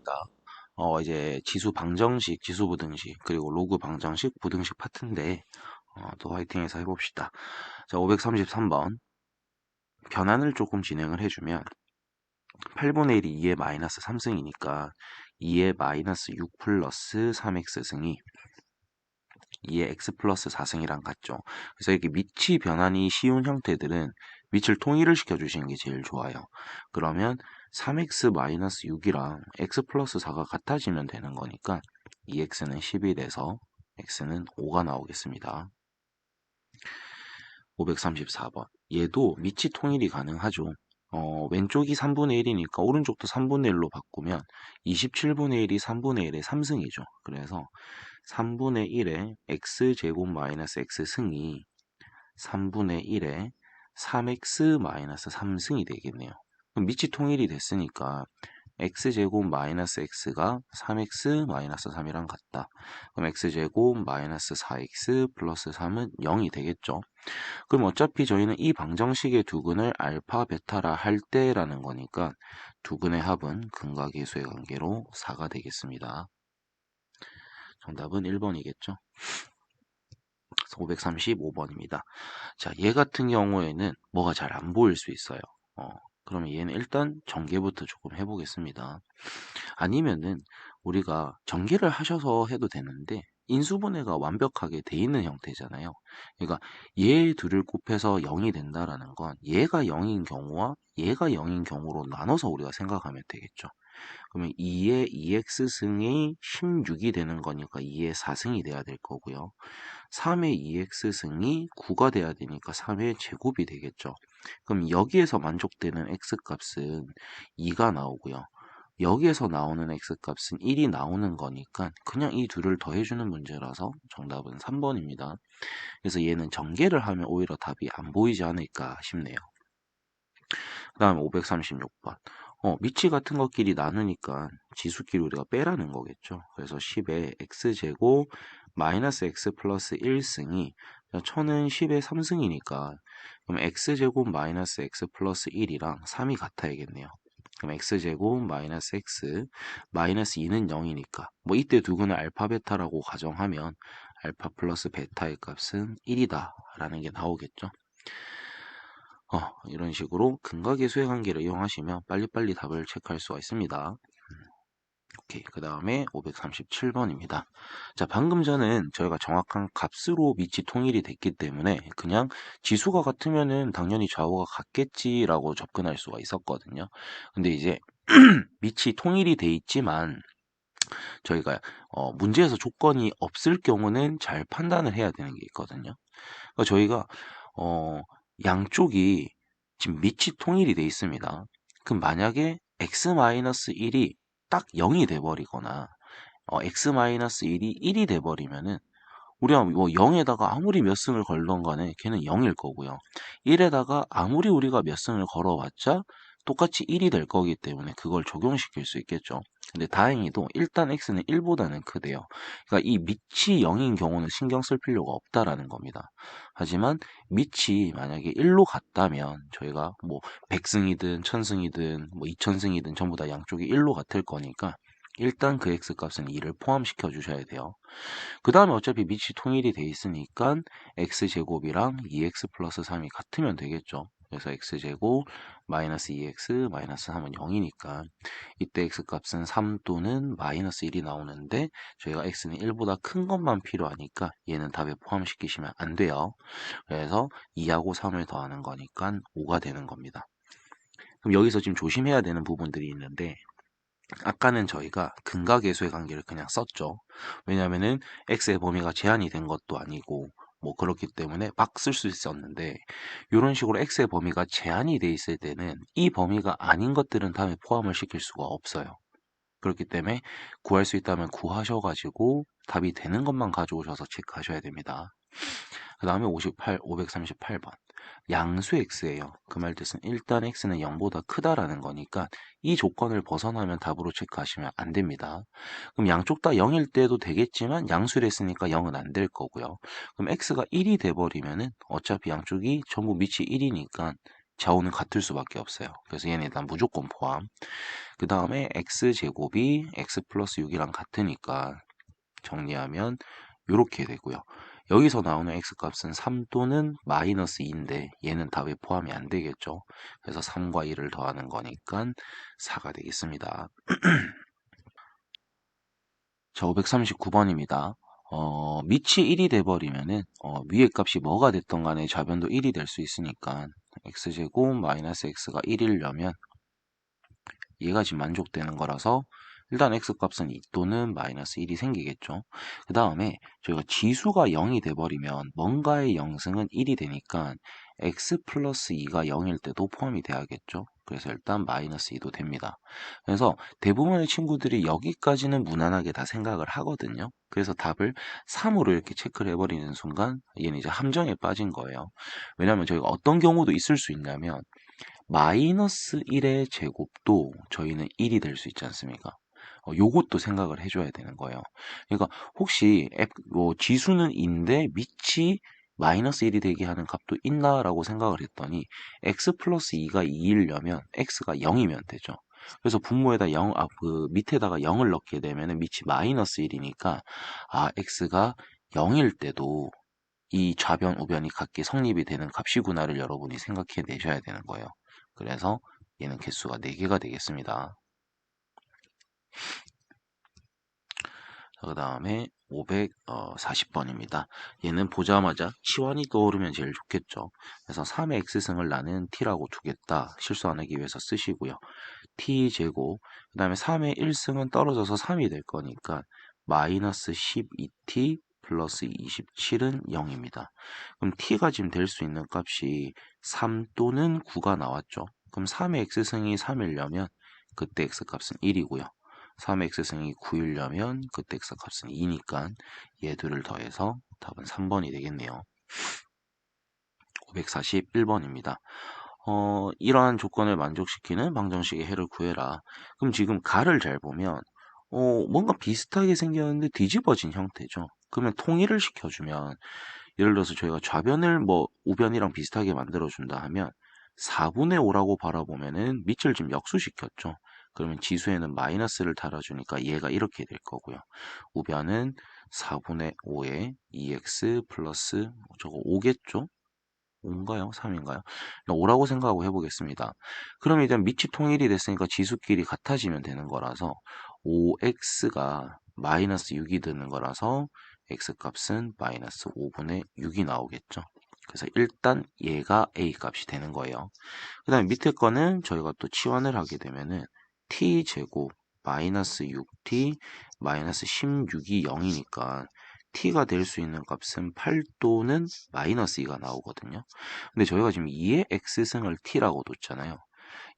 파트입니다. 이제 지수 방정식, 지수 부등식, 그리고 로그 방정식, 부등식 파트인데, 또 화이팅해서 해봅시다. 자, 533번. 변환을 조금 진행을 해주면, 8분의 1이 2의 마이너스 3승이니까, 2의 마이너스 6 플러스 3x승이 2의 x 플러스 4승이랑 같죠. 그래서 이렇게 밑이 변환이 쉬운 형태들은 밑을 통일을 시켜주시는 게 제일 좋아요. 그러면 3x 마이너스 6이랑 x 플러스 4가 같아지면 되는 거니까 2x는 10이 돼서 x는 5가 나오겠습니다. 534번. 얘도 밑이 통일이 가능하죠. 왼쪽이 3분의 1이니까 오른쪽도 3분의 1로 바꾸면 27분의 1이 3분의 1의 3승이죠. 그래서 3분의 1의 x제곱 마이너스 x승이 3분의 1의 3x 마이너스 3승이 되겠네요. 그럼 밑이 통일이 됐으니까 x제곱 마이너스 x가 3x 마이너스 3이랑 같다. 그럼 x제곱 마이너스 4x 플러스 3은 0이 되겠죠. 그럼 어차피 저희는 이 방정식의 두근을 알파, 베타라 할 때라는 거니까 두근의 합은 근과 계수의 관계로 4가 되겠습니다. 정답은 1번이겠죠. 535번입니다. 자, 얘 같은 경우에는 뭐가 잘 안 보일 수 있어요. 그러면 얘는 일단 전개부터 조금 해보겠습니다. 아니면은 우리가 전개를 하셔서 해도 되는데 인수분해가 완벽하게 돼 있는 형태잖아요. 그러니까 얘 둘을 곱해서 0이 된다라는 건 얘가 0인 경우와 얘가 0인 경우로 나눠서 우리가 생각하면 되겠죠. 그러면 2의 2x승이 16이 되는 거니까 2의 4승이 돼야 될 거고요. 3의 2x승이 9가 돼야 되니까 3의 제곱이 되겠죠. 그럼 여기에서 만족되는 x값은 2가 나오고요. 여기에서 나오는 x값은 1이 나오는 거니까 그냥 이 둘을 더해주는 문제라서 정답은 3번입니다. 그래서 얘는 전개를 하면 오히려 답이 안 보이지 않을까 싶네요. 그 다음에 536번. 미치 같은 것끼리 나누니까 지수끼리 우리가 빼라는 거겠죠. 그래서 10의 x제곱 마이너스 x 플러스 1승이 1000은 10의 3승이니까 그럼 x제곱 마이너스 x 플러스 1이랑 3이 같아야겠네요. 그럼 x제곱 마이너스 x 마이너스 2는 0이니까 뭐 이때 두근을 알파 베타라고 가정하면 알파 플러스 베타의 값은 1이다 라는 게 나오겠죠. 이런 식으로 근과 계수의 관계를 이용하시면 빨리빨리 답을 체크할 수가 있습니다. 오케이. 그 다음에 537번입니다. 자, 방금 전은 저희가 정확한 값으로 밑이 통일이 됐기 때문에 그냥 지수가 같으면은 당연히 좌우가 같겠지라고 접근할 수가 있었거든요. 근데 이제 밑이 통일이 돼 있지만 저희가 문제에서 조건이 없을 경우는 잘 판단을 해야 되는 게 있거든요. 그러니까 저희가 어, 양쪽이 지금 밑이 통일이 돼 있습니다. 그럼 만약에 x-1이 딱 0이 돼버리거나 x-1이 1이 돼버리면은 우리가 뭐 0에다가 아무리 몇 승을 걸던 간에 걔는 0일 거고요. 1에다가 아무리 우리가 몇 승을 걸어봤자 똑같이 1이 될 거기 때문에 그걸 적용시킬 수 있겠죠. 근데 다행히도 일단 x는 1보다는 크대요. 그러니까 이 밑이 0인 경우는 신경 쓸 필요가 없다라는 겁니다. 하지만 밑이 만약에 1로 갔다면 저희가 뭐 100승이든 1000승이든 뭐 2000승이든 전부 다 양쪽이 1로 같을 거니까 일단 그 x값은 2를 포함시켜 주셔야 돼요. 그 다음에 어차피 밑이 통일이 돼 있으니까 x제곱이랑 2x 플러스 3이 같으면 되겠죠. 그래서 x제곱 마이너스 2x 마이너스 3은 0이니까 이때 x값은 3 또는 마이너스 1이 나오는데 저희가 x는 1보다 큰 것만 필요하니까 얘는 답에 포함시키시면 안 돼요. 그래서 2하고 3을 더하는 거니까 5가 되는 겁니다. 그럼 여기서 지금 조심해야 되는 부분들이 있는데 아까는 저희가 근과 계수의 관계를 그냥 썼죠. 왜냐면은 x의 범위가 제한이 된 것도 아니고 뭐 그렇기 때문에 막 쓸 수 있었는데 이런 식으로 x의 범위가 제한이 돼 있을 때는 이 범위가 아닌 것들은 다음에 포함을 시킬 수가 없어요. 그렇기 때문에 구할 수 있다면 구하셔가지고 답이 되는 것만 가져오셔서 체크하셔야 됩니다. 그 다음에 538번. 양수 x예요. 그 말 뜻은 일단 x는 0보다 크다라는 거니까 이 조건을 벗어나면 답으로 체크하시면 안 됩니다. 그럼 양쪽 다 0일 때도 되겠지만 양수를 했으니까 0은 안 될 거고요. 그럼 x가 1이 돼버리면은 어차피 양쪽이 전부 밑이 1이니까 좌우는 같을 수밖에 없어요. 그래서 얘는 일단 무조건 포함. 그 다음에 x제곱이 x 플러스 6이랑 같으니까 정리하면 이렇게 되고요. 여기서 나오는 x값은 3 또는 마이너스 2인데 얘는 답에 포함이 안 되겠죠. 그래서 3과 2를 더하는 거니까 4가 되겠습니다. 자, 539번입니다. 밑이 1이 돼버리면은 위에 값이 뭐가 됐던 간에 좌변도 1이 될 수 있으니까 x제곱 마이너스 x가 1이려면 얘가 지금 만족되는 거라서 일단 x값은 2 또는 마이너스 1이 생기겠죠. 그 다음에 저희가 지수가 0이 돼버리면 뭔가의 영승은 1이 되니까 x 플러스 2가 0일 때도 포함이 돼야겠죠. 그래서 일단 마이너스 2도 됩니다. 그래서 대부분의 친구들이 여기까지는 무난하게 다 생각을 하거든요. 그래서 답을 3으로 이렇게 체크를 해버리는 순간 얘는 이제 함정에 빠진 거예요. 왜냐하면 저희가 어떤 경우도 있을 수 있냐면 마이너스 1의 제곱도 저희는 1이 될 수 있지 않습니까? 요것도 생각을 해줘야 되는 거예요. 그러니까 혹시 뭐 지수는 2인데 밑이 마이너스 1이 되게 하는 값도 있나라고 생각을 했더니 x 플러스 2가 2이려면 x가 0이면 되죠. 그래서 분모에다 0, 그 밑에다가 0을 넣게 되면 밑이 마이너스 1이니까 x가 0일 때도 이 좌변, 우변이 각기 성립이 되는 값이구나를 여러분이 생각해 내셔야 되는 거예요. 그래서 얘는 개수가 4개가 되겠습니다. 그 다음에 540번입니다. 얘는 보자마자 치환이 떠오르면 제일 좋겠죠. 그래서 3의 x승을 나는 t라고 두겠다. 실수 안 하기 위해서 쓰시고요. t제곱, 그 다음에 3의 1승은 떨어져서 3이 될 거니까 마이너스 12t 플러스 27은 0입니다. 그럼 t가 지금 될 수 있는 값이 3 또는 9가 나왔죠. 그럼 3의 x승이 3이려면 그때 x값은 1이고요. 3의 x승이 9이려면 그때 x값은 2니까 얘 둘을 더해서 답은 3번이 되겠네요. 541번입니다. 이러한 조건을 만족시키는 방정식의 해를 구해라. 그럼 지금 가를 잘 보면 뭔가 비슷하게 생겼는데 뒤집어진 형태죠. 그러면 통일을 시켜주면 예를 들어서 저희가 좌변을 뭐 우변이랑 비슷하게 만들어준다 하면 4분의 5라고 바라보면은 밑을 지금 역수시켰죠. 그러면 지수에는 마이너스를 달아주니까 얘가 이렇게 될 거고요. 우변은 4분의 5에 2x 플러스 저거 5겠죠? 5인가요? 3인가요? 5라고 생각하고 해보겠습니다. 그럼 일단 밑이 통일이 됐으니까 지수끼리 같아지면 되는 거라서 5x가 마이너스 6이 되는 거라서 x값은 마이너스 5분의 6이 나오겠죠. 그래서 일단 얘가 a 값이 되는 거예요. 그 다음에 밑에 거는 저희가 또 치환을 하게 되면은 t제곱 마이너스 6t 마이너스 16이 0이니까 t가 될 수 있는 값은 8 또는 마이너스 2가 나오거든요. 근데 저희가 지금 2의 x승을 t라고 뒀잖아요.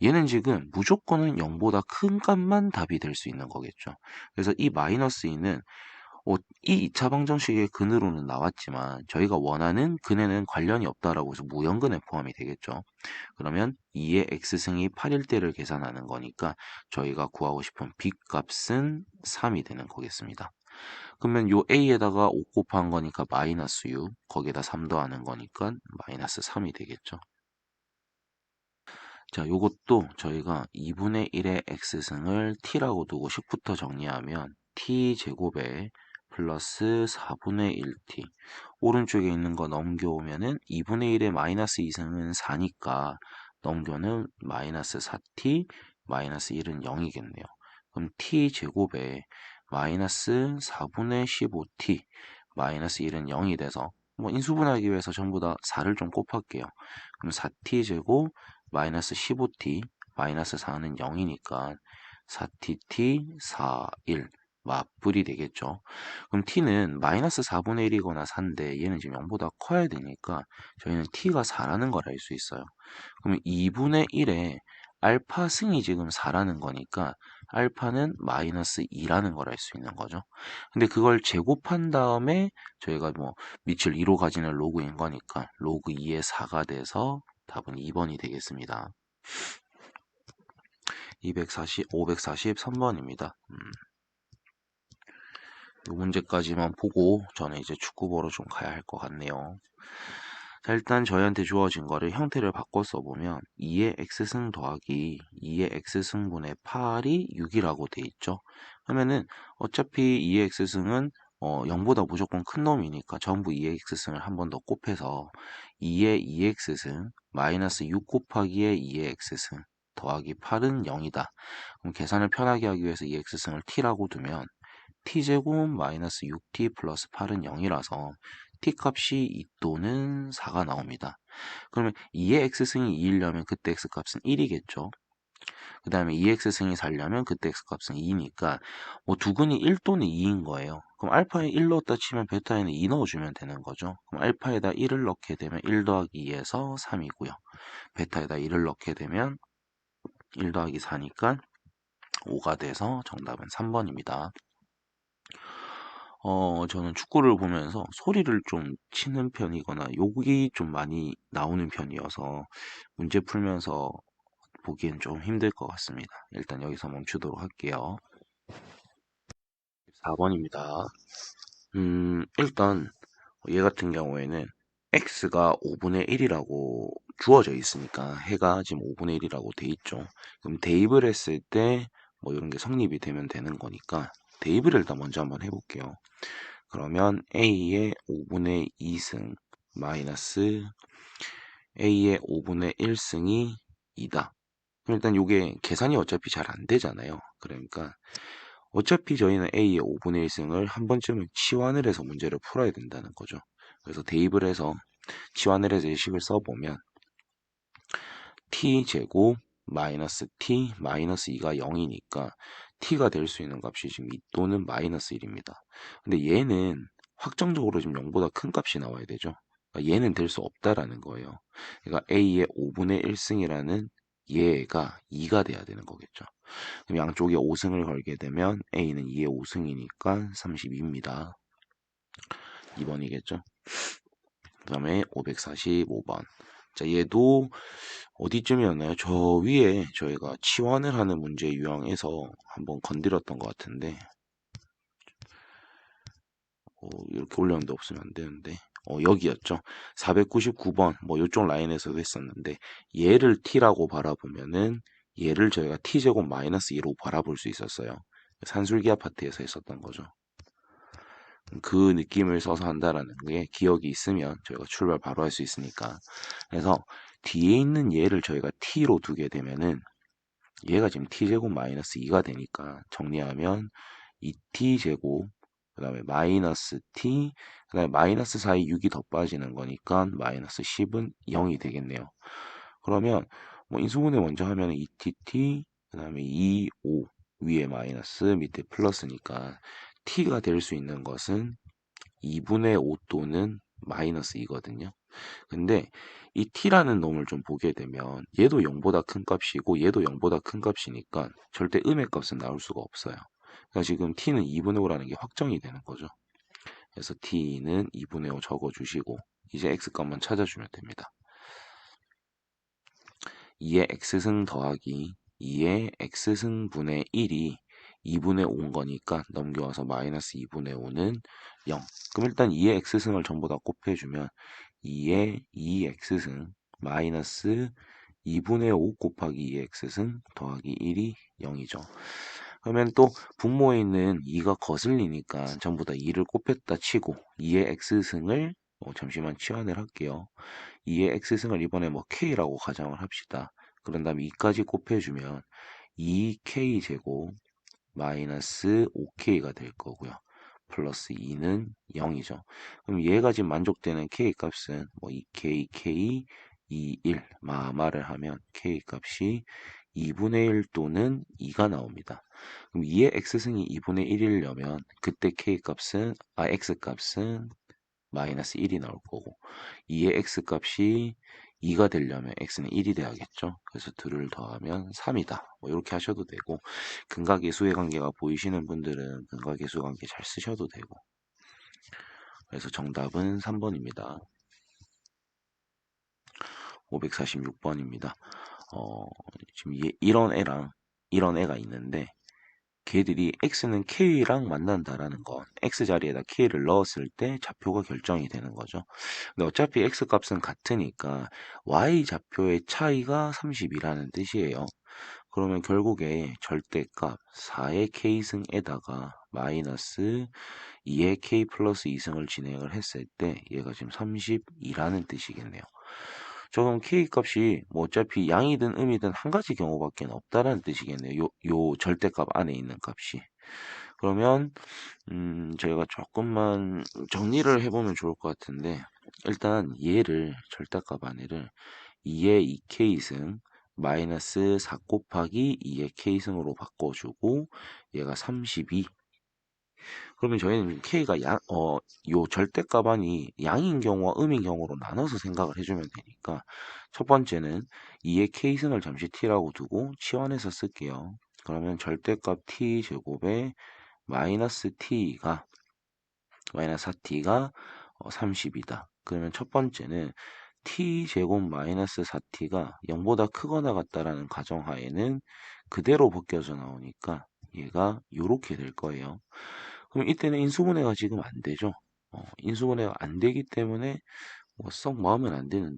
얘는 지금 무조건은 0보다 큰 값만 답이 될 수 있는 거겠죠. 그래서 이 마이너스 2는 이 2차 방정식의 근으로는 나왔지만 저희가 원하는 근에는 관련이 없다라고 해서 무형근에 포함이 되겠죠. 그러면 2의 x승이 8일 때를 계산하는 거니까 저희가 구하고 싶은 b 값은 3이 되는 거겠습니다. 그러면 요 a에다가 5 곱한 거니까 마이너스 6, 거기에다 3 더하는 거니까 마이너스 3이 되겠죠. 자, 요것도 저희가 2분의 1의 x승을 t라고 두고 식부터 정리하면 t제곱에 플러스 4분의 1t 오른쪽에 있는 거 넘겨오면은 2분의 1의 마이너스 2승은 4니까 넘겨는 마이너스 4t 마이너스 1은 0이겠네요. 그럼 t제곱에 마이너스 4분의 15t 마이너스 1은 0이 돼서 뭐 인수분해하기 위해서 전부 다 4를 좀 곱할게요. 그럼 4t제곱 마이너스 15t 마이너스 4는 0이니까 4tt 4, 1 맞불이 되겠죠. 그럼 t는 마이너스 4분의 1이거나 4인데 얘는 지금 0보다 커야 되니까 저희는 t가 4라는 걸 알 수 있어요. 그러면 2분의 1에 알파 승이 지금 4라는 거니까 알파는 마이너스 2라는 걸 알 수 있는 거죠. 근데 그걸 제곱한 다음에 저희가 뭐 밑을 2로 가지는 로그인 거니까 로그 2의 4가 돼서 답은 2번이 되겠습니다. 543번입니다. 이 문제까지만 보고 저는 이제 축구 보러 좀 가야 할 것 같네요. 자, 일단 저희한테 주어진 거를 형태를 바꿔 써보면 2의 x승 더하기 2의 x승분의 8이 6이라고 돼 있죠. 그러면은 어차피 2의 x승은 0보다 무조건 큰 놈이니까 전부 2의 x승을 한 번 더 곱해서 2의 2x승 마이너스 6 곱하기의 2의 x승 더하기 8은 0이다. 그럼 계산을 편하게 하기 위해서 2x승을 t라고 두면 t제곱 마이너스 6t 플러스 8은 0이라서 t값이 2 또는 4가 나옵니다. 그러면 2의 x승이 2이려면 그때 x값은 1이겠죠. 그 다음에 2x승이 4려면 그때 x값은 2니까 뭐 두근이 1 또는 2인 거예요. 그럼 알파에 1 넣었다 치면 베타에는 2 넣어주면 되는 거죠. 그럼 알파에다 1을 넣게 되면 1 더하기 2에서 3이고요. 베타에다 1을 넣게 되면 1 더하기 4니까 5가 돼서 정답은 3번입니다. 저는 축구를 보면서 소리를 좀 치는 편이거나 욕이 좀 많이 나오는 편이어서 문제 풀면서 보기엔 좀 힘들 것 같습니다. 일단 여기서 멈추도록 할게요. 4번입니다. 일단 얘 같은 경우에는 x가 5분의 1이라고 주어져 있으니까 해가 지금 5분의 1이라고 돼 있죠. 그럼 대입을 했을 때 뭐 이런 게 성립이 되면 되는 거니까 대입을 일단 먼저 한번 해볼게요. 그러면 a의 5분의 2승 마이너스 a의 5분의 1승이 2다. 일단 이게 계산이 어차피 잘 안 되잖아요. 그러니까 어차피 저희는 a의 5분의 1승을 한 번쯤은 치환을 해서 문제를 풀어야 된다는 거죠. 그래서 대입을 해서 치환을 해서 식을 써보면 t제곱 마이너스 t 마이너스 2가 0이니까 t가 될 수 있는 값이 지금 2 또는 마이너스 1입니다. 근데 얘는 확정적으로 지금 0보다 큰 값이 나와야 되죠. 그러니까 얘는 될 수 없다라는 거예요. 그러니까 a의 5분의 1승이라는 얘가 2가 돼야 되는 거겠죠. 그럼 양쪽에 5승을 걸게 되면 a는 2의 5승이니까 32입니다. 2번이겠죠. 그 다음에 545번. 자, 얘도 어디쯤이었나요? 저 위에 저희가 치환을 하는 문제 유형에서 한번 건드렸던 것 같은데, 이렇게 올렸는데 없으면 안 되는데, 여기였죠. 499번, 뭐 이쪽 라인에서도 했었는데, 얘를 t라고 바라보면은 얘를 저희가 t제곱 마이너스 2로 바라볼 수 있었어요. 산술기하 파트에서 했었던 거죠. 그 느낌을 써서 한다라는 게 기억이 있으면 저희가 출발 바로 할 수 있으니까. 그래서 뒤에 있는 얘를 저희가 t로 두게 되면은 얘가 지금 t제곱 마이너스 2가 되니까 정리하면 2t제곱 그 다음에 마이너스 t 그 다음에 마이너스 4에 6이 더 빠지는 거니까 마이너스 10은 0이 되겠네요. 그러면 뭐 인수분해 먼저 하면 2tt 그 다음에 2, 5 위에 마이너스 밑에 플러스니까 t가 될 수 있는 것은 2분의 5 또는 마이너스 2거든요. 근데 이 t라는 놈을 좀 보게 되면 얘도 0보다 큰 값이고 얘도 0보다 큰 값이니까 절대 음의 값은 나올 수가 없어요. 그러니까 지금 t는 2분의 5라는 게 확정이 되는 거죠. 그래서 t는 2분의 5 적어주시고 이제 x값만 찾아주면 됩니다. 2의 x승 더하기 2의 x승분의 1이 2분의 5인 거니까 넘겨와서 마이너스 2분의 5는 0. 그럼 일단 2의 x승을 전부 다 곱해주면 2의 2x승 마이너스 2분의 5 곱하기 2x승 더하기 1이 0이죠. 그러면 또 분모에 있는 2가 거슬리니까 전부 다 2를 곱했다 치고 2의 x승을 잠시만 치환을 할게요. 2의 x승을 이번에 뭐 k라고 가정을 합시다. 그런 다음에 2까지 곱해주면 2k제곱 마이너스 5k가 될 거고요. 플러스 2는 0이죠. 그럼 얘가 지금 만족되는 k 값은 뭐 2k, k, 2, 1 마마를 하면 k 값이 2분의 1 또는 2가 나옵니다. 그럼 2의 x승이 2분의 1이려면 그때 k 값은 x 값은 마이너스 1이 나올 거고 2의 x 값이 2가 되려면 x는 1이 돼야겠죠. 그래서 둘을 더하면 3이다. 뭐 이렇게 하셔도 되고 근각계수의 관계가 보이시는 분들은 근각계수 관계 잘 쓰셔도 되고 그래서 정답은 3번입니다. 546번입니다. 지금 이런 애랑 이런 애가 있는데 걔들이 x는 k랑 만난다라는 건 x 자리에다 k를 넣었을 때 좌표가 결정이 되는 거죠. 근데 어차피 x 값은 같으니까 y 좌표의 차이가 30이라는 뜻이에요. 그러면 결국에 절대값 4의 k승에다가 마이너스 2의 k 플러스 2승을 진행을 했을 때 얘가 지금 32라는 뜻이겠네요. 저 그럼 k 값이 뭐 어차피 양이든 음이든 한 가지 경우밖에 없다라는 뜻이겠네요. 요 절대값 안에 있는 값이. 그러면 저희가 조금만 정리를 해보면 좋을 것 같은데 일단 얘를 절대값 안에를 2의 2k승 마이너스 4 곱하기 2의 k승으로 바꿔주고 얘가 32. 그러면 저희는 k가 요 절대값안이 양인 경우와 음인 경우로 나눠서 생각을 해주면 되니까 첫 번째는 2의 k승을 잠시 t라고 두고 치환해서 쓸게요. 그러면 절대값 t 제곱에 마이너스 4t가 30이다. 그러면 첫 번째는 t 제곱 마이너스 4t가 0보다 크거나 같다라는 가정하에는 그대로 벗겨져 나오니까 얘가 이렇게 될 거예요. 그럼 이때는 인수분해가 지금 안 되죠. 인수분해가 안 되기 때문에 뭐썩 마음엔 안 드는,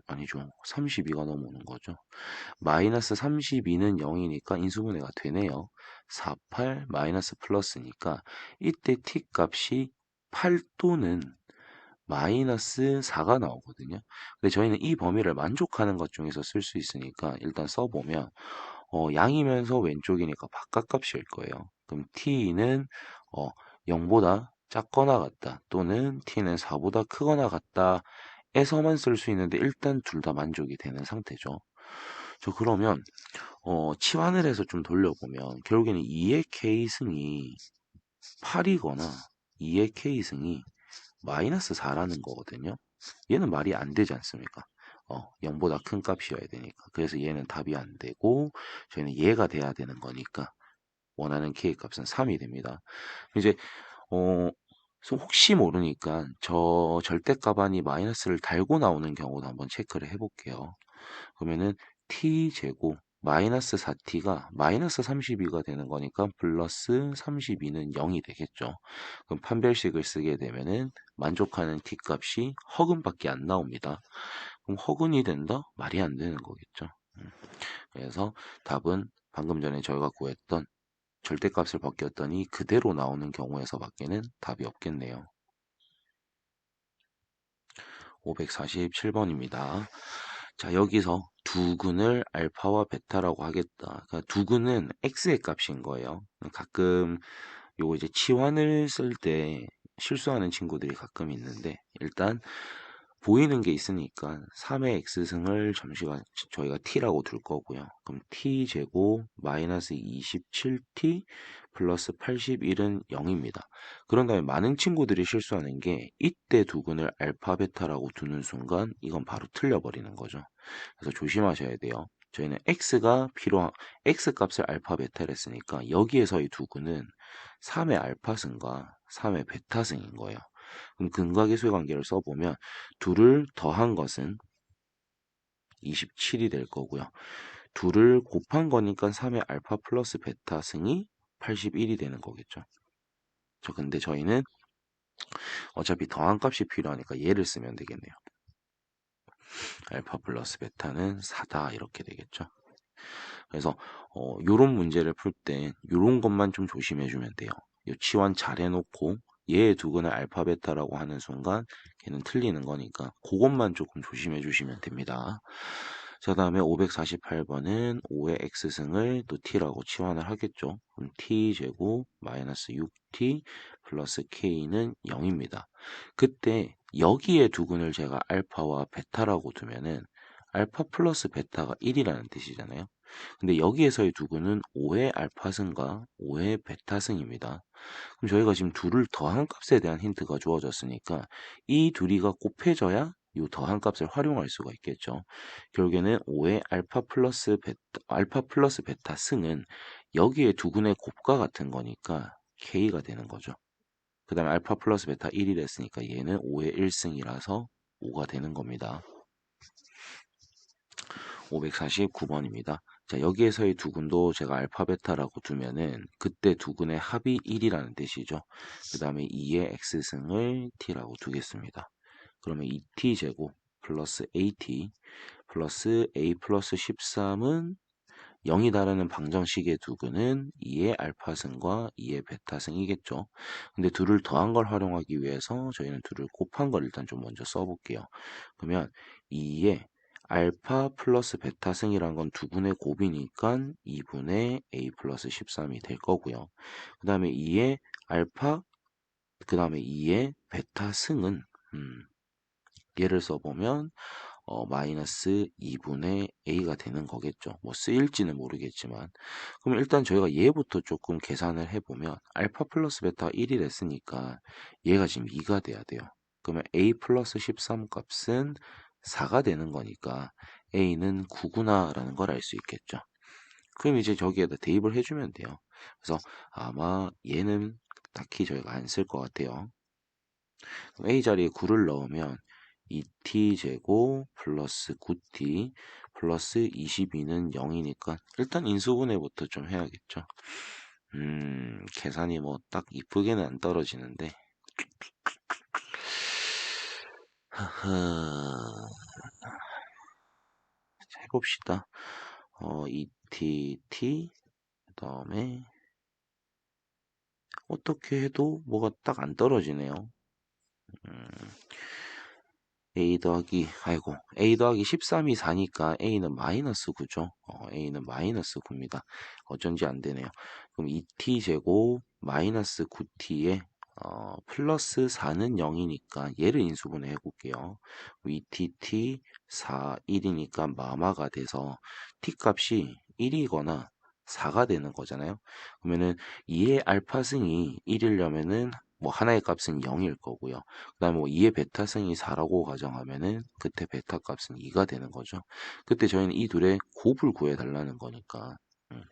아니죠. 32가 넘어오는 거죠. 마이너스 32는 0이니까 인수분해가 되네요. 48 마이너스 플러스니까 이때 t 값이 8 또는 마이너스 4가 나오거든요. 근데 저희는 이 범위를 만족하는 것 중에서 쓸 수 있으니까 일단 써보면 양이면서 왼쪽이니까 바깥값일 거예요. 그럼 t는 0보다 작거나 같다 또는 t는 4보다 크거나 같다 에서만 쓸 수 있는데 일단 둘 다 만족이 되는 상태죠. 저 그러면 치환을 해서 좀 돌려보면 결국에는 2의 k승이 8이거나 2의 k승이 마이너스 4라는 거거든요. 얘는 말이 안 되지 않습니까? 0보다 큰 값이어야 되니까. 그래서 얘는 답이 안 되고 저희는 얘가 돼야 되는 거니까 원하는 k 값은 3이 됩니다. 이제 어, 혹시 모르니까 저 절대값안이 마이너스를 달고 나오는 경우도 한번 체크를 해볼게요. 그러면은 t 제곱 마이너스 4t가 마이너스 32가 되는 거니까 플러스 32는 0이 되겠죠. 그럼 판별식을 쓰게 되면은 만족하는 t 값이 허근밖에 안 나옵니다. 그럼 허근이 된다? 말이 안 되는 거겠죠. 그래서 답은 방금 전에 저희가 구했던 절대값을 벗겼더니 그대로 나오는 경우에서밖에는 답이 없겠네요. 547번입니다. 자, 여기서 두근을 알파와 베타라고 하겠다. 그러니까 두근은 x의 값인 거예요. 가끔 요거 이제 치환을 쓸 때 실수하는 친구들이 가끔 있는데 일단 보이는 게 있으니까 3의 x승을 잠시간 저희가 t라고 둘 거고요. 그럼 t 제곱 마이너스 27t 플러스 81은 0입니다. 그런 다음에 많은 친구들이 실수하는 게 이때 두근을 알파 베타라고 두는 순간 이건 바로 틀려버리는 거죠. 그래서 조심하셔야 돼요. 저희는 x 값을 알파 베타를 했으니까 여기에서의 두근은 3의 알파승과 3의 베타승인 거예요. 그럼 근각의 관계를 써보면 둘을 더한 것은 27이 될 거고요. 둘을 곱한 거니까 3의 알파 플러스 베타 승이 81이 되는 거겠죠. 근데 저희는 어차피 더한 값이 필요하니까 얘를 쓰면 되겠네요. 알파 플러스 베타는 4다 이렇게 되겠죠. 그래서 요런 문제를 풀 때 요런 것만 좀 조심해 주면 돼요. 요 치환 잘 해놓고 얘의 두근을 알파 베타라고 하는 순간 걔는 틀리는 거니까 그것만 조금 조심해 주시면 됩니다. 자, 다음에 548번은 5의 x승을 또 t라고 치환을 하겠죠. 그럼 t 제곱 마이너스 6t 플러스 k는 0입니다. 그때 여기에 두근을 제가 알파와 베타라고 두면은 알파 플러스 베타가 1이라는 뜻이잖아요. 근데 여기에서의 두근은 5의 알파승과 5의 베타승입니다. 그럼 저희가 지금 둘을 더한 값에 대한 힌트가 주어졌으니까 이 둘이가 곱해져야 이 더한 값을 활용할 수가 있겠죠. 결국에는 5의 알파 플러스 베타 승은 여기에 두근의 곱과 같은 거니까 k가 되는 거죠. 그 다음에 알파 플러스 베타 1이 됐으니까 얘는 5의 1승이라서 5가 되는 겁니다. 549번입니다. 자, 여기에서의 두근도 제가 알파, 베타라고 두면은 그때 두근의 합이 1이라는 뜻이죠. 그 다음에 2의 x승을 t라고 두겠습니다. 그러면 2t 제곱 플러스 at 플러스 a 플러스 13은 0이 다르는 방정식의 두근은 2의 알파승과 2의 베타승이겠죠. 근데 둘을 더한 걸 활용하기 위해서 저희는 둘을 곱한 걸 일단 좀 먼저 써볼게요. 그러면 2의 알파 플러스 베타승이란 건 두분의 곱이니까 2분의 a 플러스 13이 될 거고요. 그 다음에 2의 알파, 그 다음에 2의 베타승은 얘를 써보면 마이너스 2분의 a가 되는 거겠죠. 뭐 쓰일지는 모르겠지만. 그럼 일단 저희가 얘부터 조금 계산을 해보면 알파 플러스 베타 1이 됐으니까 얘가 지금 2가 돼야 돼요. 그러면 a 플러스 13 값은 4가 되는 거니까 a는 9구나 라는 걸 알 수 있겠죠. 그럼 이제 저기에다 대입을 해주면 돼요. 그래서 아마 얘는 딱히 저희가 안 쓸 것 같아요. a 자리에 9를 넣으면 2t 제곱 플러스 9t 플러스 22는 0이니까 일단 인수분해부터 좀 해야겠죠. 계산이 뭐 딱 이쁘게는 안 떨어지는데. 하하. 자, 해봅시다. 2tt 그 다음에 어떻게 해도 뭐가 딱 안 떨어지네요. 음, a 더하기 13이 4니까 a는 마이너스 9죠. a는 마이너스 9입니다. 어쩐지 안 되네요. 그럼 2t 제곱 마이너스 9t에 플러스 4는 0이니까 얘를 인수분해 해볼게요. 2tt 4, 1이니까 마마가 돼서 t 값이 1이거나 4가 되는 거잖아요. 그러면은 2의 알파승이 1이려면은 뭐 하나의 값은 0일 거고요. 그 다음에 뭐 2의 베타승이 4라고 가정하면은 그때 베타 값은 2가 되는 거죠. 그때 저희는 이 둘의 곱을 구해달라는 거니까. 음.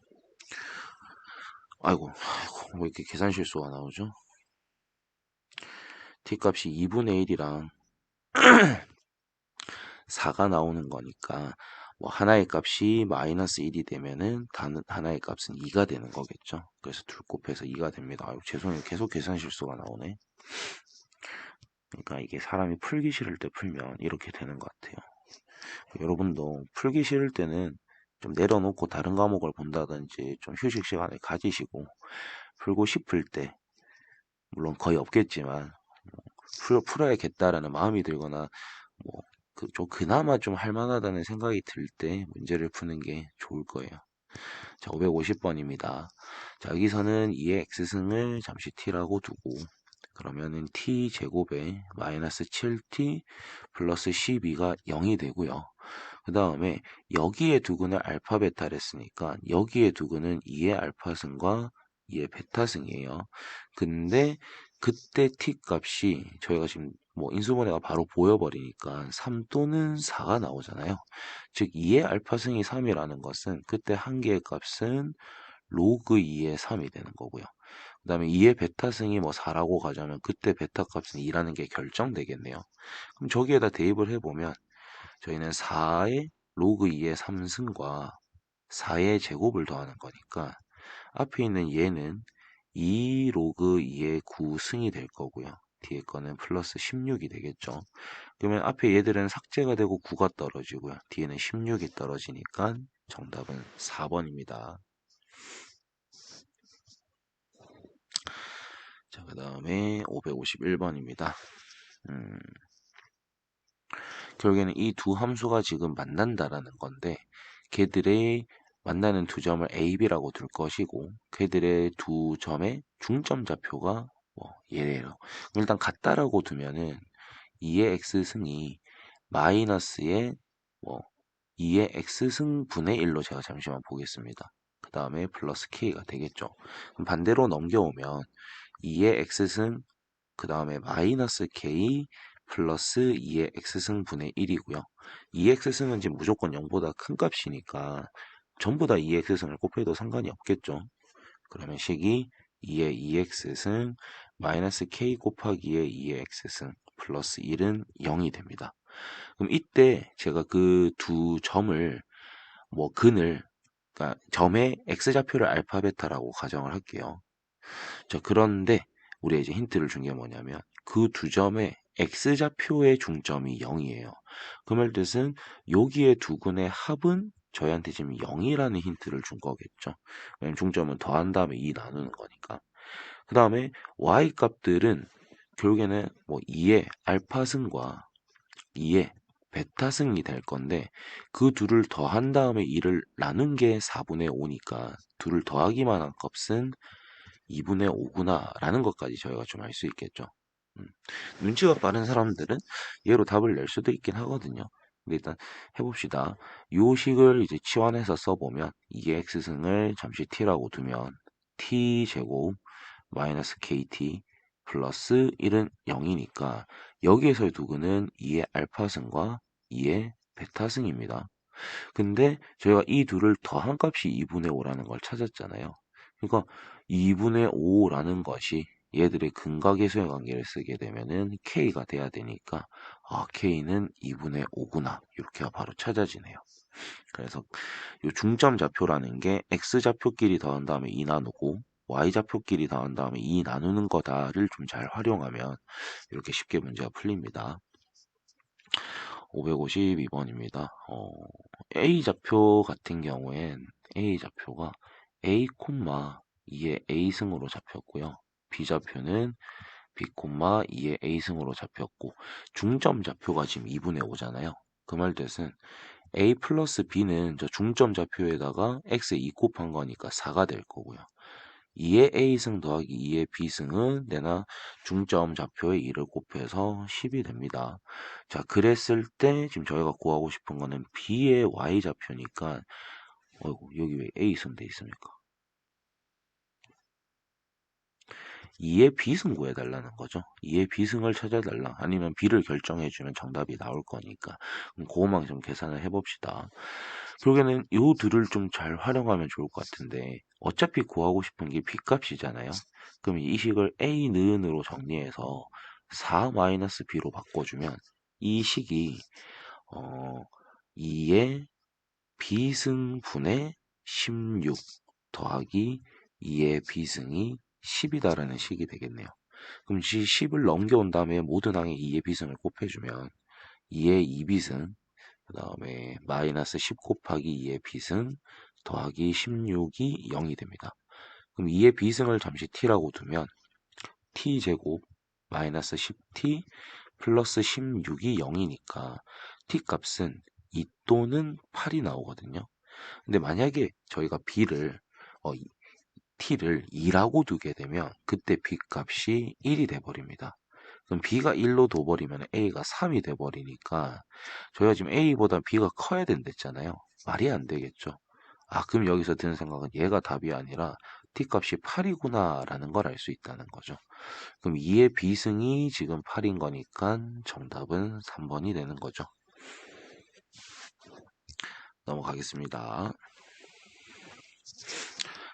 아이고, 왜 이렇게 계산 실수가 나오죠? t 값이 2분의 1이랑 4가 나오는 거니까 뭐 하나의 값이 마이너스 1이 되면은 다른 하나의 값은 2가 되는 거겠죠. 그래서 둘 곱해서 2가 됩니다. 아이고, 죄송해요. 계속 계산 실수가 나오네. 그러니까 이게 사람이 풀기 싫을 때 풀면 이렇게 되는 것 같아요. 여러분도 풀기 싫을 때는 좀 내려놓고 다른 과목을 본다든지 좀 휴식 시간을 가지시고 풀고 싶을 때 물론 거의 없겠지만 풀어야겠다라는 마음이 들거나 뭐 좀 그나마 좀 할만하다는 생각이 들 때 문제를 푸는 게 좋을 거예요. 자, 550번입니다. 자, 여기서는 2의 x승을 잠시 t라고 두고 그러면은 t 제곱에 마이너스 7t 플러스 12가 0이 되고요. 그 다음에 여기에 두근을 알파 베타를 했으니까 여기에 두근은 2의 알파승과 2의 베타승이에요. 근데 그때 t 값이 저희가 지금 뭐 인수분해가 바로 보여버리니까 3 또는 4가 나오잖아요. 즉 2의 알파승이 3이라는 것은 그때 한 개의 값은 로그 2의 3이 되는 거고요. 그 다음에 2의 베타승이 뭐 4라고 가자면 그때 베타 값은 2라는 게 결정되겠네요. 그럼 저기에다 대입을 해보면 저희는 4의 로그 2의 3승과 4의 제곱을 더하는 거니까 앞에 있는 얘는 2 로그 2의 9승이 될 거고요. 뒤에 거는 플러스 16이 되겠죠. 그러면 앞에 얘들은 삭제가 되고 9가 떨어지고요. 뒤에는 16이 떨어지니까 정답은 4번입니다. 자, 그 다음에 551번입니다. 결국에는 이 두 함수가 지금 만난다라는 건데 걔들의 만나는 두 점을 A, B라고 둘 것이고 걔들의 두 점의 중점 좌표가 뭐 얘래요. 일단 같다라고 두면은 2의 x승이 마이너스의 뭐 2의 x승 분의 1로 제가 잠시만 보겠습니다. 그 다음에 플러스 k가 되겠죠. 그럼 반대로 넘겨오면 2의 x승 그 다음에 마이너스 k 플러스 2의 x승 분의 1이고요. 2x승은 지금 무조건 0보다 큰 값이니까 전부 다 2x승을 곱해도 상관이 없겠죠. 그러면 식이 2의 2x승 마이너스 k 곱하기의 2의 x승 플러스 1은 0이 됩니다. 그럼 이때 제가 그 두 점을 뭐 근을 그러니까 점의 x좌표를 알파 베타라고 가정을 할게요. 자, 그런데 우리 이제 힌트를 준 게 뭐냐면 그 두 점의 x좌표의 중점이 0이에요. 그 말 뜻은 여기에 두 근의 합은 저희한테 지금 0이라는 힌트를 준 거겠죠. 왜냐면 중점은 더한 다음에 2 나누는 거니까. 그 다음에 y 값들은 결국에는 뭐 2의 알파승과 2의 베타승이 될 건데 그 둘을 더한 다음에 2를 나눈 게 4분의 5니까 둘을 더하기만 한 값은 2분의 5구나 라는 것까지 저희가 좀 알 수 있겠죠. 음. 눈치가 빠른 사람들은 얘로 답을 낼 수도 있긴 하거든요. 근데 일단 해봅시다. 요 식을 이제 치환해서 써보면 2x승을 잠시 t라고 두면 t제곱 마이너스 kt 플러스 1은 0이니까 여기에서의 두근은 2의 알파승과 2의 베타승입니다. 근데 저희가 이 둘을 더한 값이 2분의 5라는 걸 찾았잖아요. 그러니까 2분의 5라는 것이 얘들의 근각계수의 관계를 쓰게 되면은 k가 돼야 되니까 아, k는 2분의 5구나 이렇게 바로 찾아지네요. 그래서 이 중점 좌표라는 게 x좌표끼리 더한 다음에 2 나누고 y좌표끼리 더한 다음에 2 나누는 거다를 좀 잘 활용하면 이렇게 쉽게 문제가 풀립니다. 552번입니다. A좌표 같은 경우엔 A좌표가 A, 2의 A승으로 잡혔고요. B좌표는 B, 2의 A승으로 잡혔고 중점 좌표가 지금 2분의 5잖아요. 그 말 뜻은 A 플러스 B는 저 중점 좌표에다가 X에 2 곱한 거니까 4가 될 거고요. 2의 A승 더하기 2의 B승은 내나 중점 좌표에 2를 곱해서 10이 됩니다. 자, 그랬을 때 지금 저희가 구하고 싶은 거는 B의 Y좌표니까 어이구, 여기 왜 A승 돼 있습니까? 2의 B승 구해달라는 거죠. 2의 B승을 찾아달라. 아니면 B를 결정해주면 정답이 나올 거니까. 그럼 그것만 좀 계산을 해봅시다. 결국에는 이 둘을 좀 잘 활용하면 좋을 것 같은데 어차피 구하고 싶은 게 B값이잖아요. 그럼 이 식을 A 느은으로 정리해서 4-B로 바꿔주면 이 식이 2의 B승분의 16 더하기 2의 B승이 10이다라는 식이 되겠네요. 그럼 이 10을 넘겨온 다음에 모든 항에 2의 B승을 곱해주면 2의 2B승 그 다음에 마이너스 10 곱하기 2의 B승 더하기 16이 0이 됩니다. 그럼 2의 B승을 잠시 t라고 두면 t제곱 마이너스 10t 플러스 16이 0이니까 t 값은 2 또는 8이 나오거든요. 근데 만약에 저희가 b를 t를 2라고 두게 되면 그때 b 값이 1이 돼버립니다. 그럼 b가 1로 둬버리면 a가 3이 돼버리니까 저희가 지금 a보다 b가 커야 된댔잖아요. 말이 안 되겠죠. 아, 그럼 여기서 드는 생각은 얘가 답이 아니라 t 값이 8이구나 라는 걸 알 수 있다는 거죠. 그럼 2의 b승이 지금 8인 거니까 정답은 3번이 되는 거죠. 넘어가겠습니다.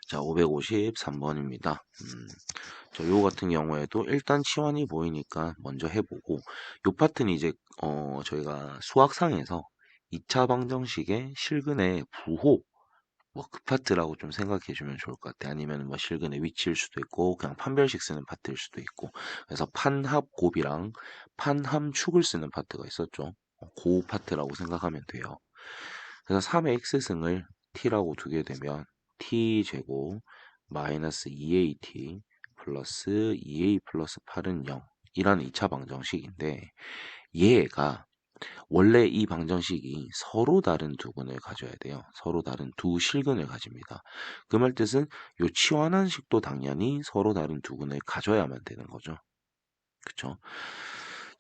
자, 553번입니다. 요 같은 경우에도 일단 치환이 보이니까 먼저 해보고 요 파트는 이제 저희가 수학상에서 2차 방정식의 실근의 부호 뭐 그 파트라고 좀 생각해 주면 좋을 것 같아. 아니면 뭐 실근의 위치일 수도 있고 그냥 판별식 쓰는 파트일 수도 있고. 그래서 판합 곱이랑 판함 축을 쓰는 파트가 있었죠. 그 파트라고 생각하면 돼요. 그래서 3의 x승을 t라고 두게 되면 t제곱 마이너스 2at 플러스 2a 플러스 8은 0 이라는 2차 방정식인데 얘가 원래 이 방정식이 서로 다른 두 근을 가져야 돼요. 서로 다른 두 실근을 가집니다. 그 말 뜻은 요 치환한 식도 당연히 서로 다른 두 근을 가져야만 되는 거죠. 그쵸?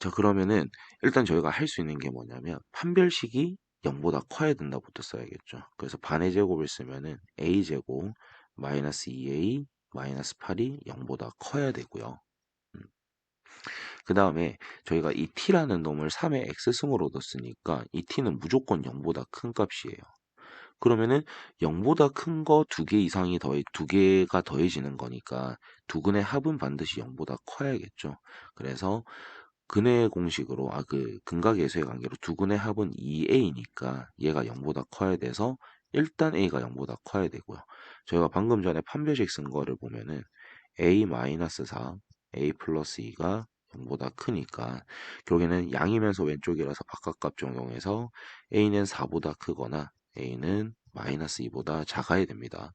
자, 그러면은 일단 저희가 할 수 있는 게 뭐냐면 판별식이 0보다 커야 된다부터 써야겠죠. 그래서 반의 제곱을 쓰면은 a제곱 마이너스 2a 마이너스 8이 0보다 커야 되고요. 그 다음에 저희가 이 t라는 놈을 3의 x승으로 뒀으니까 이 t는 무조건 0보다 큰 값이에요. 그러면은 0보다 큰 거 두 개 이상이 두 개가 더해지는 거니까 두 근의 합은 반드시 0보다 커야겠죠. 그래서 근의 공식으로 그 근각계수의 관계로 두 근의 합은 2a니까 얘가 0보다 커야 돼서 일단 a가 0보다 커야 되고요. 저희가 방금 전에 판별식 쓴 거를 보면은 a-4, a 플러스 2가 0보다 크니까 결국에는 양이면서 왼쪽이라서 바깥값 적용해서 a는 4보다 크거나 a는 마이너스 2보다 작아야 됩니다.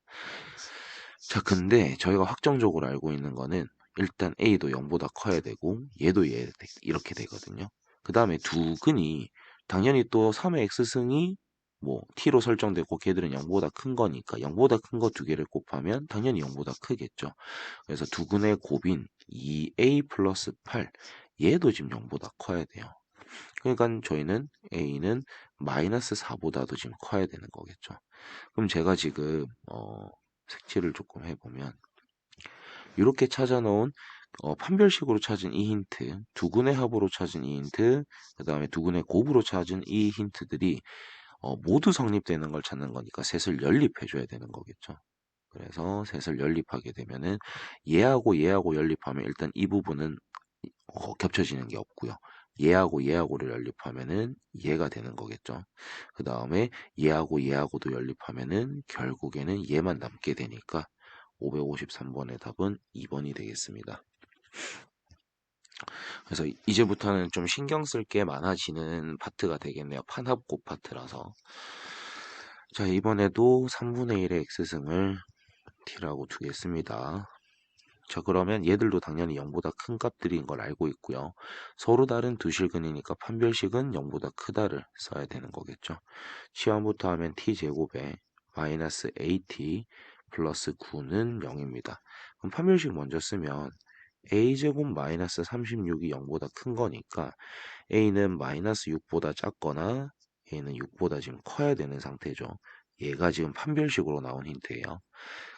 자, 근데 저희가 확정적으로 알고 있는 거는 일단 a도 0보다 커야 되고 얘도 이렇게 되거든요. 그 다음에 두 근이 당연히 또 3의 x승이 뭐 t로 설정되고 걔들은 0보다 큰 거니까 0보다 큰 거 두 개를 곱하면 당연히 0보다 크겠죠. 그래서 두 근의 곱인 2a 플러스 8 얘도 지금 0보다 커야 돼요. 그러니까 저희는 a는 마이너스 4보다도 지금 커야 되는 거겠죠. 그럼 제가 지금 색칠을 조금 해보면 이렇게 찾아놓은 판별식으로 찾은 이 힌트, 두근의 합으로 찾은 이 힌트, 그 다음에 두근의 곱으로 찾은 이 힌트들이 모두 성립되는 걸 찾는 거니까 셋을 연립해줘야 되는 거겠죠. 그래서 셋을 연립하게 되면은 얘하고 얘하고 연립하면 일단 이 부분은 겹쳐지는 게 없고요. 얘하고 얘하고를 연립하면은 얘가 되는 거겠죠. 그 다음에 얘하고 얘하고도 연립하면은 결국에는 얘만 남게 되니까 553번의 답은 2번이 되겠습니다. 그래서 이제부터는 좀 신경 쓸 게 많아지는 파트가 되겠네요. 판합곱 파트라서. 자, 이번에도 3분의 1의 x승을 t라고 두겠습니다. 자, 그러면 얘들도 당연히 0보다 큰 값들인 걸 알고 있고요. 서로 다른 두 실근이니까 판별식은 0보다 크다를 써야 되는 거겠죠. 치환부터 하면 t제곱에 마이너스 at 플러스 9는 0입니다. 그럼 판별식 먼저 쓰면 a제곱 마이너스 36이 0보다 큰 거니까 a는 마이너스 6보다 작거나 a는 6보다 지금 커야 되는 상태죠. 얘가 지금 판별식으로 나온 힌트예요.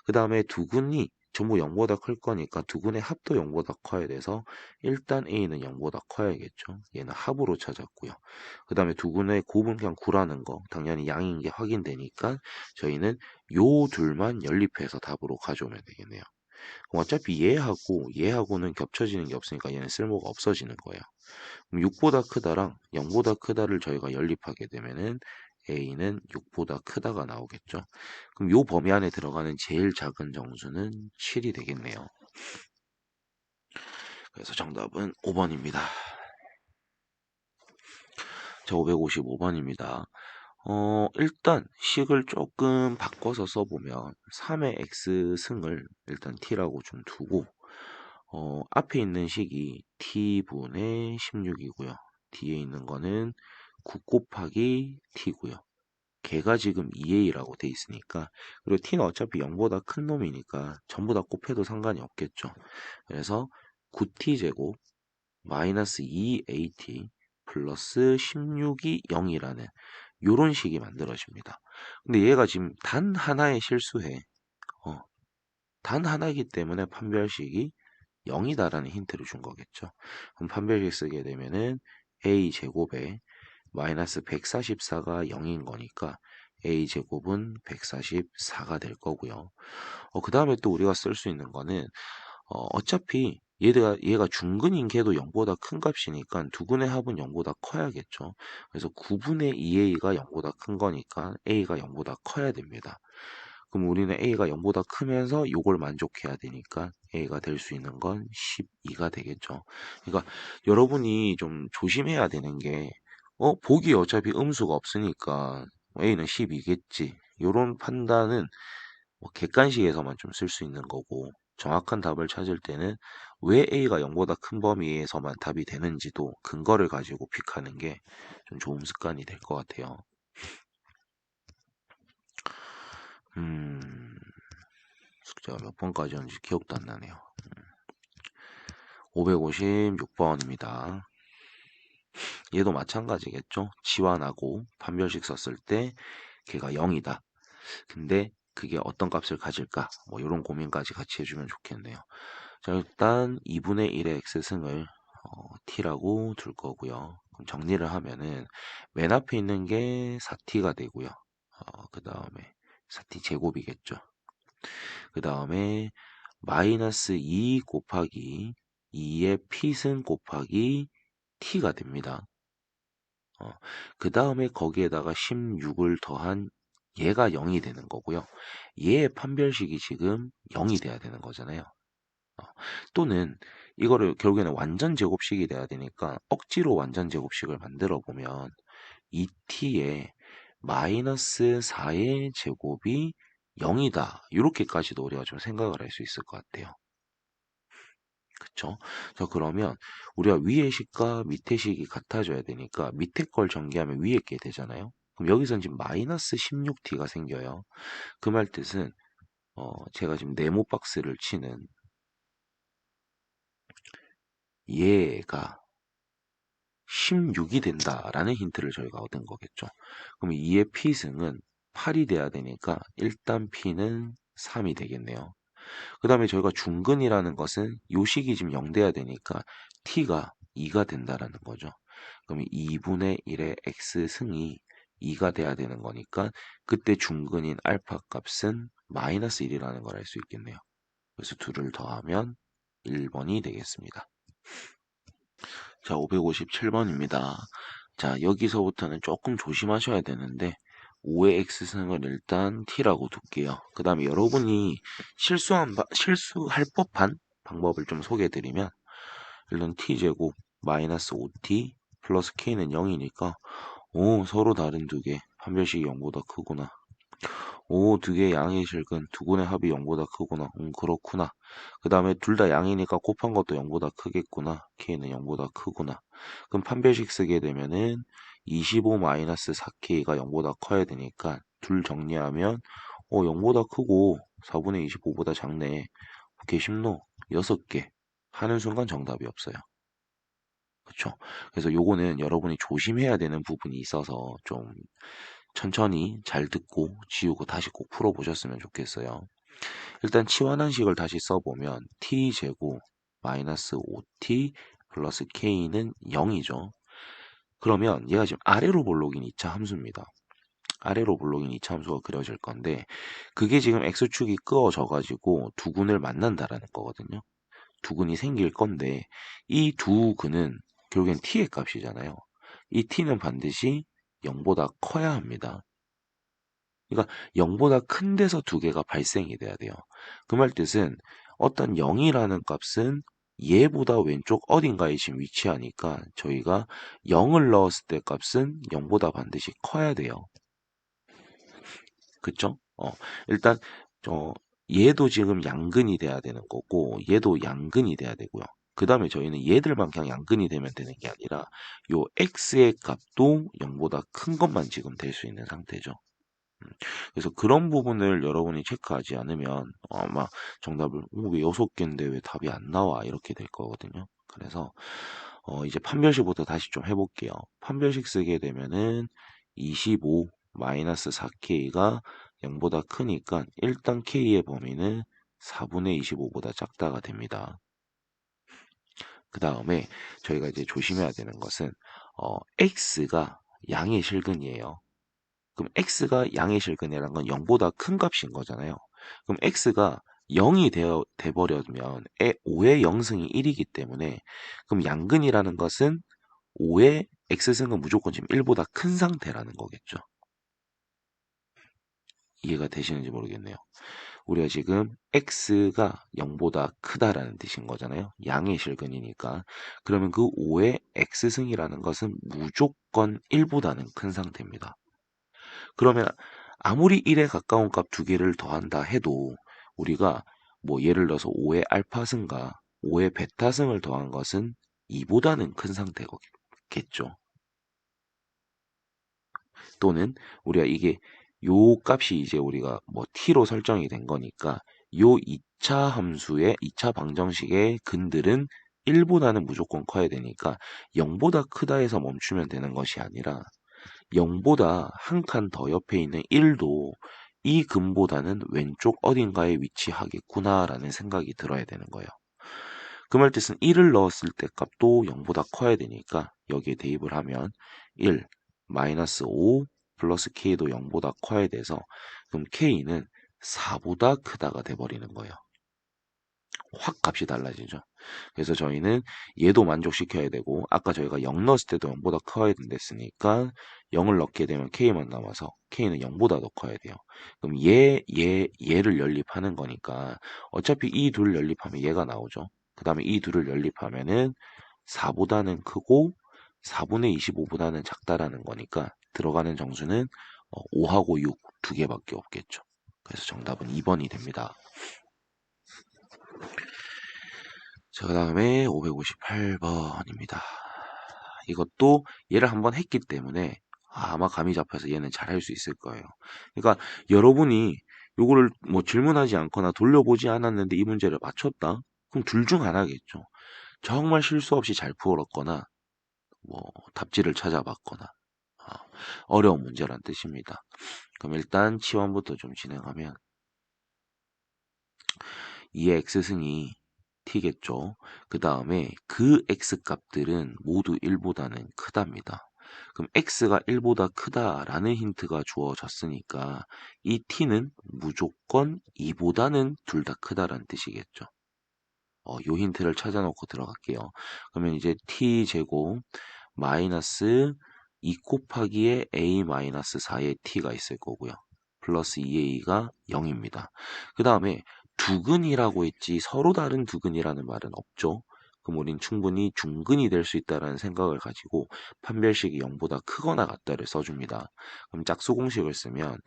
그 다음에 두 근이 전부 0보다 클 거니까 두 근의 합도 0보다 커야 돼서 일단 a는 0보다 커야겠죠. 얘는 합으로 찾았고요. 그 다음에 두 근의 곱은 그냥 9라는 거 당연히 양인 게 확인되니까 저희는 요 둘만 연립해서 답으로 가져오면 되겠네요. 그럼 어차피 얘하고는 겹쳐지는 게 없으니까 얘는 쓸모가 없어지는 거예요. 그럼 6보다 크다랑 0보다 크다를 저희가 연립하게 되면은 a는 6보다 크다가 나오겠죠. 그럼 요 범위 안에 들어가는 제일 작은 정수는 7이 되겠네요. 그래서 정답은 5번입니다. 자, 555번입니다. 일단 식을 조금 바꿔서 써보면 3의 x승을 일단 t라고 좀 두고 앞에 있는 식이 t분의 16이고요. 뒤에 있는 거는 9 곱하기 t고요. 걔가 지금 2a라고 돼 있으니까 그리고 t는 어차피 0보다 큰 놈이니까 전부 다 곱해도 상관이 없겠죠. 그래서 9t제곱 마이너스 2at 플러스 16이 0이라는 요런 식이 만들어집니다. 근데 얘가 지금 단 하나의 실수해. 단 하나이기 때문에 판별식이 0이다라는 힌트를 준 거겠죠. 그럼 판별식 쓰게 되면은 a 제곱에 마이너스 144가 0인 거니까 a 제곱은 144가 될 거고요. 그 다음에 또 우리가 쓸 수 있는 거는 어차피 얘가 중근인 걔도 0보다 큰 값이니까 두 근의 합은 0보다 커야겠죠. 그래서 9분의 2a가 0보다 큰 거니까 a가 0보다 커야 됩니다. 그럼 우리는 a가 0보다 크면서 요걸 만족해야 되니까 a가 될 수 있는 건 12가 되겠죠. 그러니까 여러분이 좀 조심해야 되는 게 보기에 어차피 음수가 없으니까 a는 12겠지. 요런 판단은 뭐 객관식에서만 좀 쓸 수 있는 거고 정확한 답을 찾을 때는 왜 a가 0보다 큰 범위에서만 답이 되는지도 근거를 가지고 픽하는 게 좀 좋은 습관이 될 것 같아요. 숙제가 몇 번까지였는지 기억도 안 나네요. 556번입니다. 얘도 마찬가지겠죠. 치환하고 판별식 썼을 때 걔가 0이다. 근데 그게 어떤 값을 가질까? 뭐 이런 고민까지 같이 해주면 좋겠네요. 자, 일단 2분의 1의 x승을 t라고 둘 거고요. 그럼 정리를 하면은 맨 앞에 있는 게 4t가 되고요. 그 다음에 4t 제곱이겠죠. 그 다음에 마이너스 2 곱하기 2의 p승 곱하기 t가 됩니다. 그 다음에 거기에다가 16을 더한 얘가 0이 되는 거고요. 얘의 판별식이 지금 0이 돼야 되는 거잖아요. 어, 또는 이거를 결국에는 완전 제곱식이 돼야 되니까 억지로 완전 제곱식을 만들어 보면 2t에 마이너스 4의 제곱이 0이다. 이렇게까지도 우리가 좀 생각을 할 수 있을 것 같아요. 그쵸? 자, 그러면 우리가 위의 식과 밑의 식이 같아져야 되니까 밑에 걸 전개하면 위에 게 되잖아요. 그럼 여기선 지금 마이너스 16t가 생겨요. 그 말 뜻은 제가 지금 네모 박스를 치는 얘가 16이 된다라는 힌트를 저희가 얻은 거겠죠. 그럼 2의 p승은 8이 돼야 되니까 일단 p는 3이 되겠네요. 그 다음에 저희가 중근이라는 것은 요식이 지금 0 돼야 되니까 t가 2가 된다라는 거죠. 그럼 2분의 1의 x승이 2가 돼야 되는 거니까 그때 중근인 알파 값은 마이너스 1이라는 걸 알 수 있겠네요. 그래서 둘을 더하면 1번이 되겠습니다. 자, 557번입니다. 자, 여기서부터는 조금 조심하셔야 되는데 5의 x승을 일단 t라고 둘게요. 그 다음에 여러분이 실수할 법한 방법을 좀 소개해드리면 일단 t제곱 마이너스 5t 플러스 k는 0이니까 오, 서로 다른 두 개. 판별식이 0보다 크구나. 오, 두 개의 양의 실근, 두 군의 합이 0보다 크구나. 그렇구나. 그 다음에 둘 다 양이니까 곱한 것도 0보다 크겠구나. k는 0보다 크구나. 그럼 판별식 쓰게 되면은 25-4k가 0보다 커야 되니까 둘 정리하면 0보다 크고 4분의 25보다 작네. 오케이, 10노. 6개. 하는 순간 정답이 없어요. 그쵸? 그래서 요거는 여러분이 조심해야 되는 부분이 있어서 좀 천천히 잘 듣고 지우고 다시 꼭 풀어보셨으면 좋겠어요. 일단 치환한식을 다시 써보면 t제곱 마이너스 5t 플러스 k는 0이죠. 그러면 얘가 지금 아래로 볼록인 2차 함수입니다. 아래로 볼록인 2차 함수가 그려질 건데 그게 지금 x축이 끄어져 가지고 두 근을 만난다라는 거거든요. 두 근이 생길 건데 이 두 근은 결국엔 t의 값이잖아요. 이 t는 반드시 0보다 커야 합니다. 그러니까 0보다 큰 데서 두 개가 발생이 돼야 돼요. 그 말 뜻은 어떤 0이라는 값은 얘보다 왼쪽 어딘가에 지금 위치하니까 저희가 0을 넣었을 때 값은 0보다 반드시 커야 돼요. 그쵸? 일단 얘도 지금 양근이 돼야 되는 거고 얘도 양근이 돼야 되고요. 그 다음에 저희는 얘들만 그냥 양근이 되면 되는 게 아니라 요 x의 값도 0보다 큰 것만 지금 될 수 있는 상태죠. 그래서 그런 부분을 여러분이 체크하지 않으면 아마 정답을 왜 6개인데 왜 답이 안 나와 이렇게 될 거거든요. 그래서 이제 판별식부터 다시 좀 해볼게요. 판별식 쓰게 되면은 25 마이너스 4k가 0보다 크니까 일단 k의 범위는 4분의 25보다 작다가 됩니다. 그 다음에 저희가 이제 조심해야 되는 것은 x가 양의 실근이에요. 그럼 x가 양의 실근이라는 건 0보다 큰 값인 거잖아요. 그럼 x가 0이 돼버려면 5의 0승이 1이기 때문에 그럼 양근이라는 것은 5의 x승은 무조건 지금 1보다 큰 상태라는 거겠죠. 이해가 되시는지 모르겠네요. 우리가 지금 x가 0보다 크다라는 뜻인 거잖아요. 양의 실근이니까. 그러면 그 5의 x승이라는 것은 무조건 1보다는 큰 상태입니다. 그러면 아무리 1에 가까운 값 두 개를 더한다 해도 우리가 뭐 예를 들어서 5의 알파승과 5의 베타승을 더한 것은 2보다는 큰 상태겠죠. 또는 우리가 이게 요 값이 이제 우리가 뭐 t로 설정이 된 거니까 요 2차 함수의 2차 방정식의 근들은 1보다는 무조건 커야 되니까 0보다 크다 해서 멈추면 되는 것이 아니라 0보다 한 칸 더 옆에 있는 1도 이 근보다는 왼쪽 어딘가에 위치하겠구나라는 생각이 들어야 되는 거예요. 그 말 뜻은 1을 넣었을 때 값도 0보다 커야 되니까 여기에 대입을 하면 1, 마이너스 5 플러스 k도 0보다 커야 돼서 그럼 k는 4보다 크다가 돼버리는 거예요. 확 값이 달라지죠. 그래서 저희는 얘도 만족시켜야 되고 아까 저희가 0 넣었을 때도 0보다 커야 된댔으니까 0을 넣게 되면 K만 남아서 K는 0보다 더 커야 돼요. 그럼 얘를 연립하는 거니까 어차피 이 둘 연립하면 얘가 나오죠. 그 다음에 이 둘을 연립하면은 4보다는 크고 4분의 25보다는 작다라는 거니까 들어가는 정수는 5하고 6 두 개밖에 없겠죠. 그래서 정답은 2번이 됩니다. 자, 그 다음에 558번입니다. 이것도 얘를 한번 했기 때문에 아마 감이 잡혀서 얘는 잘할 수 있을 거예요. 그러니까 여러분이 요거를 뭐 질문하지 않거나 돌려보지 않았는데 이 문제를 맞췄다? 그럼 둘 중 하나겠죠. 정말 실수 없이 잘 풀었거나 뭐 답지를 찾아봤거나 어려운 문제란 뜻입니다. 그럼 일단 치환부터 좀 진행하면 2의 x승이 t겠죠. 그 다음에 그 x 값들은 모두 1보다는 크답니다. 그럼 x가 1보다 크다라는 힌트가 주어졌으니까 이 t는 무조건 2보다는 둘 다 크다라는 뜻이겠죠. 요 힌트를 찾아놓고 들어갈게요. 그러면 이제 t제곱 마이너스 2 곱하기에 a 마이너스 4의 t가 있을 거고요. 플러스 2a가 0입니다. 그 다음에 두근이라고 했지 서로 다른 두근이라는 말은 없죠. 그럼 우린 충분히 중근이 될 수 있다는 생각을 가지고 판별식이 0보다 크거나 같다를 써줍니다. 그럼 짝수 공식을 쓰면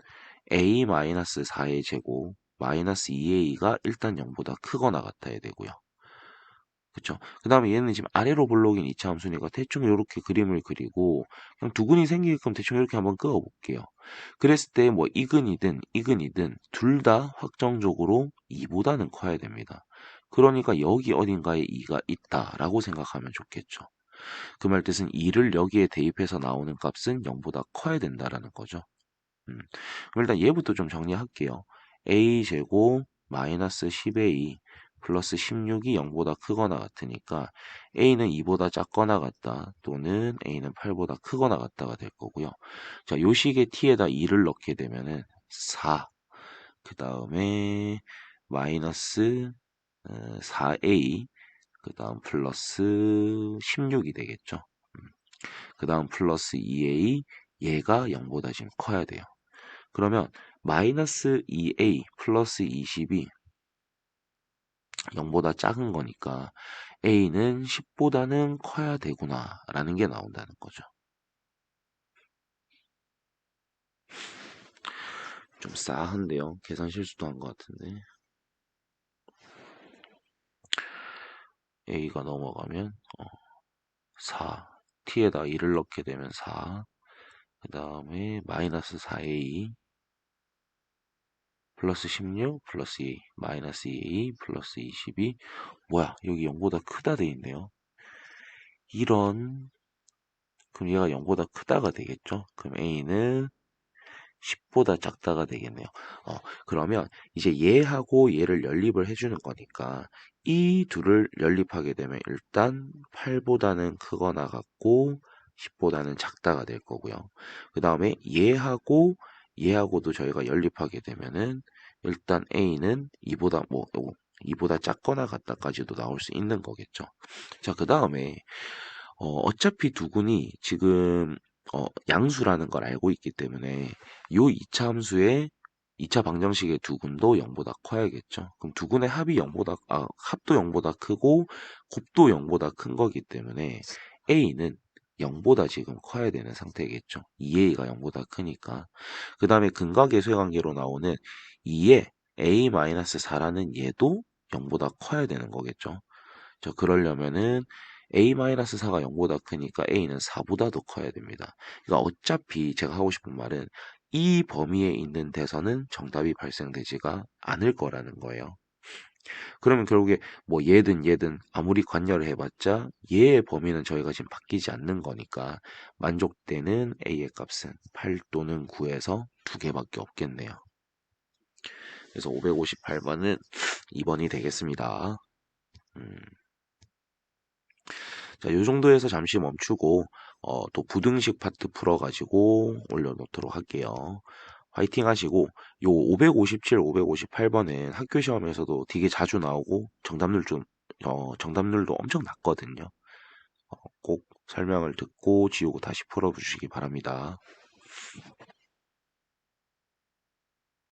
a-4의 제곱 마이너스 2a가 일단 0보다 크거나 같아야 되고요. 그쵸? 그 다음에 얘는 지금 아래로 블록인 이차 함수니까 대충 이렇게 그림을 그리고 그냥 두근이 생기게끔 대충 이렇게 한번 그어 볼게요. 그랬을 때 뭐 이근이든 둘 다 확정적으로 2보다는 커야 됩니다. 그러니까 여기 어딘가에 2가 있다라고 생각하면 좋겠죠. 그 말 뜻은 2를 여기에 대입해서 나오는 값은 0보다 커야 된다라는 거죠. 그럼 일단 얘부터 좀 정리할게요. a제곱 마이너스 10a 플러스 16이 0보다 크거나 같으니까 a는 2보다 작거나 같다 또는 a는 8보다 크거나 같다가 될 거고요. 자, 요 식의 t에다 2를 넣게 되면은 4, 그 다음에 마이너스 4a, 그 다음 플러스 16이 되겠죠. 그 다음 플러스 2a, 얘가 0보다 지금 커야 돼요. 그러면 마이너스 2a 플러스 20이 0보다 작은 거니까 a는 10보다는 커야 되구나 라는 게 나온다는 거죠. 좀 싸한데요. 계산 실수도 한 것 같은데. a가 넘어가면 4, t에다 2를 넣게 되면 4, 그 다음에 마이너스 4a 플러스 16 플러스 2 마이너스 2a 플러스 22 뭐야 여기 0보다 크다 돼 있네요. 이런 그럼 얘가 0보다 크다가 되겠죠. 그럼 a는 10보다 작다가 되겠네요. 그러면 이제 얘하고 얘를 연립을 해주는 거니까 이 둘을 연립하게 되면 일단 8보다는 크거나 같고 10보다는 작다가 될 거고요. 그 다음에 얘하고도 저희가 연립하게 되면은 일단 a는 2보다 작거나 같다까지도 나올 수 있는 거겠죠. 자, 그 다음에 어차피 두근이 지금 양수라는 걸 알고 있기 때문에 요 2차 함수의 2차 방정식의 두근도 0보다 커야겠죠. 그럼 두근의 합도 0보다 크고 곱도 0보다 큰 거기 때문에 a는 0보다 지금 커야 되는 상태겠죠. 2a가 0보다 크니까. 그 다음에 근각의 관계로 나오는 2의 a-4라는 얘도 0보다 커야 되는 거겠죠. 그러려면은 a-4가 0보다 크니까 a는 4보다 더 커야 됩니다. 그러니까 어차피 제가 하고 싶은 말은 이 범위에 있는 데서는 정답이 발생되지가 않을 거라는 거예요. 그러면 결국에 뭐 얘든 아무리 관여를 해봤자 얘의 범위는 저희가 지금 바뀌지 않는 거니까 만족되는 a의 값은 8 또는 9에서 두 개밖에 없겠네요. 그래서 558번은 2번이 되겠습니다. 자, 요 정도에서 잠시 멈추고 또 부등식 파트 풀어가지고 올려놓도록 할게요. 화이팅 하시고, 요 557, 558번은 학교 시험에서도 되게 자주 나오고, 정답률도 엄청 낮거든요. 꼭 설명을 듣고 지우고 다시 풀어주시기 바랍니다.